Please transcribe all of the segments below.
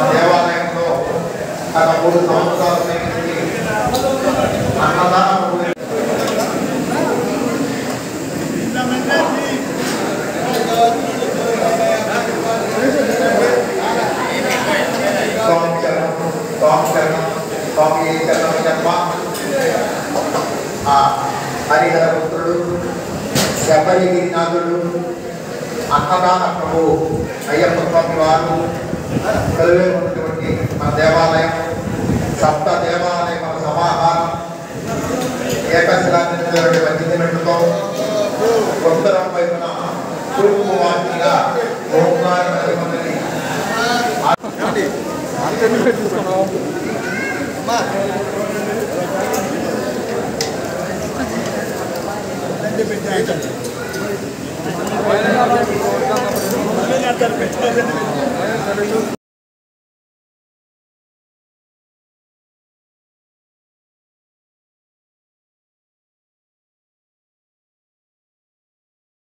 దేవాలయంలో గత 3 సంవత్సరాల నుంచి అన్నదానం హరిహర పుత్రుడు శబరిగిరినాథుడు అన్నదాన ప్రభు అయ్యప్ప స్వామి వారు కలివే ఉన్నటువంటి మన దేవాలయం సప్త దేవాలయముల సమాహారం ఏకశిలాంజలి వంచితమెంటుతో ఉత్తరం వైపున తూర్పు వాటిగా ఓంకార మందిని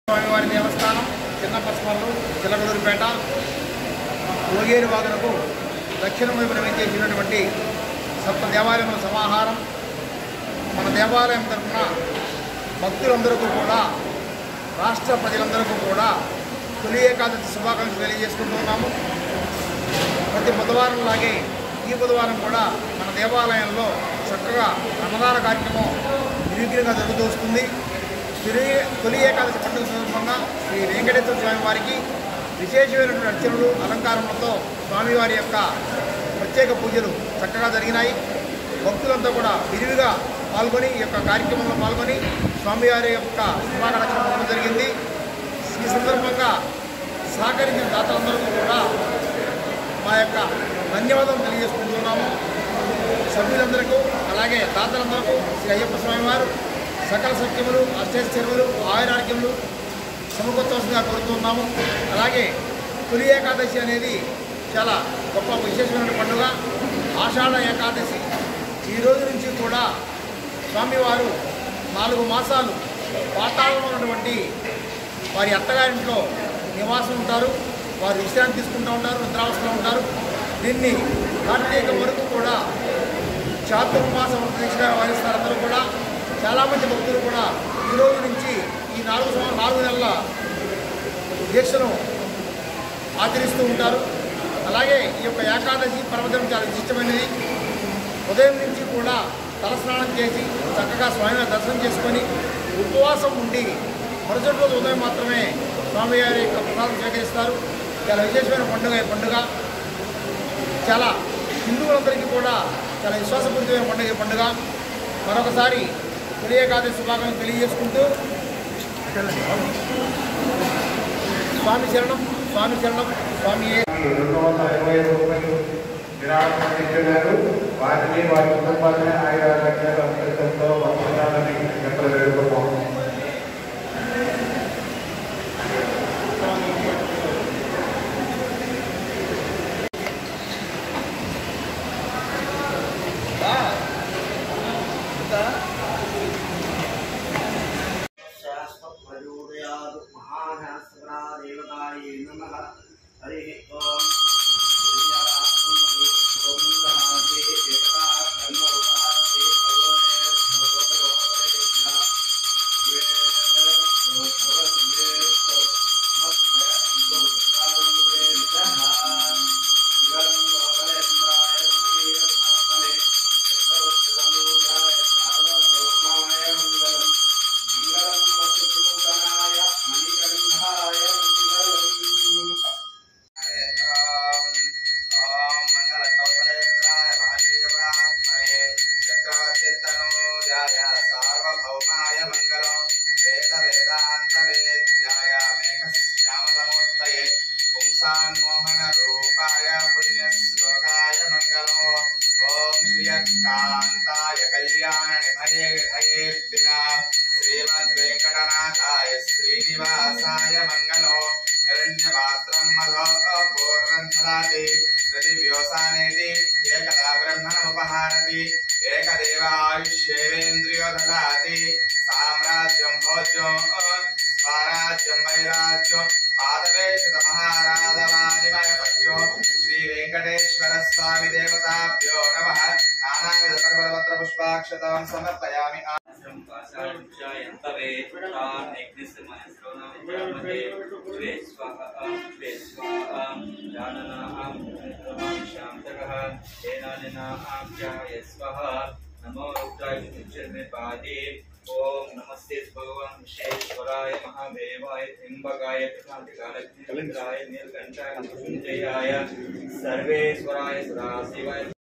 స్వామివారి దేవస్థానం చిన్నపస్మల్లు చిలకలూరుపేట ఓగేరు వాదనకు దక్షిణ వైపున వేచేసినటువంటి సప్త దేవాలయముల సమాహారం. మన దేవాలయం తరఫున భక్తులందరికీ కూడా రాష్ట్ర ప్రజలందరికీ కూడా తొలి ఏకాదశి శుభాకాంక్షలు తెలియజేసుకుంటున్నాము. ప్రతి బుధవారం లాగే ఈ బుధవారం కూడా మన దేవాలయంలో చక్కగా అన్నదాన కార్యక్రమం నిర్విఘ్నంగా జరుగుతూ వస్తుంది. తొలి ఏకాదశి పండుగ సందర్భంగా శ్రీ వెంకటేశ్వర స్వామి వారికి విశేషమైనటువంటి అర్చనలు అలంకారములతో స్వామివారి యొక్క ప్రత్యేక పూజలు చక్కగా జరిగినాయి. భక్తులంతా కూడా విరివిగా పాల్గొని ఈ యొక్క కార్యక్రమంలో పాల్గొని స్వామివారి యొక్క శుభాకాంక్షలు పొందడం జరిగింది. ఈ సందర్భంగా సహకరించిన దాతలందరికీ కూడా మా యొక్క ధన్యవాదాలు తెలియజేసుకుంటున్నాము. సభ్యులందరికీ అలాగే దాతలందరికీ శ్రీ అయ్యప్ప స్వామి వారు సకల సత్యములు అష్టైశ్వర్యములు ఆయురారోగ్యములు సమకూర్చవలసిందిగా కోరుతున్నాము. అలాగే తొలి ఏకాదశి అనేది చాలా గొప్ప విశేషమైన పండుగ. ఆషాఢ ఏకాదశి ఈ రోజు నుంచి కూడా స్వామివారు 4 మాసాలు పాతాళంలో ఉన్నటువంటి వారి అత్తగారింట్లో నివాసం ఉంటారు. వారు విశ్రాంతి తీసుకుంటూ ఉంటారు, నిద్రావస్థలో ఉంటారు. దీన్ని కార్తీక వరకు కూడా చాతుర్మాసం దీక్షగా వారిస్తారు. అందరూ కూడా చాలామంది భక్తులు కూడా ఈ రోజు నుంచి ఈ 4 నెలల దీక్షను ఆచరిస్తూ ఉంటారు. అలాగే ఈ యొక్క ఏకాదశి పర్వదినం చాలా విశిష్టమైనది. ఉదయం నుంచి కూడా తలస్నానం చేసి చక్కగా స్వామివారి దర్శనం చేసుకొని ఉపవాసం ఉండి మరుసటి రోజు ఉదయం మాత్రమే స్వామివారి యొక్క ప్రసాదం స్వీకరిస్తారు. చాలా విశేషమైన పండుగ చాలా హిందువులందరికీ కూడా చాలా విశ్వాసపూరితమైన పండుగ. మరొకసారి తొలి ఏకాదశి శుభాకాంక్షలు తెలియజేసుకుంటూ స్వామి శరణం స్వామి శరణం స్వామి. 225 రూపాయలు విరాళించారు. వాటిని వారి కుటుంబాన్ని ఆయురారోగ్యాల అమృతంతో వర్షాలని ఎక్కడ వేడుకున్నాం. कांताय कल्याण श्रीमद्वेंकटनाथाय श्रीनिवासाय मंगलो हिरण्यपात्रं मधो पूर्णं ददाति प्रतिव्योसानेति एकदा ब्रह्मणमुपहारति एकदेवायुष्येवेन्द्रियो ददाति साम्राज्यं भोज्यो स्वराज्यं वैराज्यो पादवेशितमहाराधवादिमय पक्षो स्वामी देवताभ्यो नमः नानाविध पर्वतपत्र पुष्पाक्षतां समर्पयामि नमो रुद्राय पादे ओम नमस्ते भगवान विश्वेश्वराय महादेवाय त्र्यंबकाय प्रशांतिकाय नीलकंठाय मृत्युंजयाय सर्वेश्वराय सदाशिवाय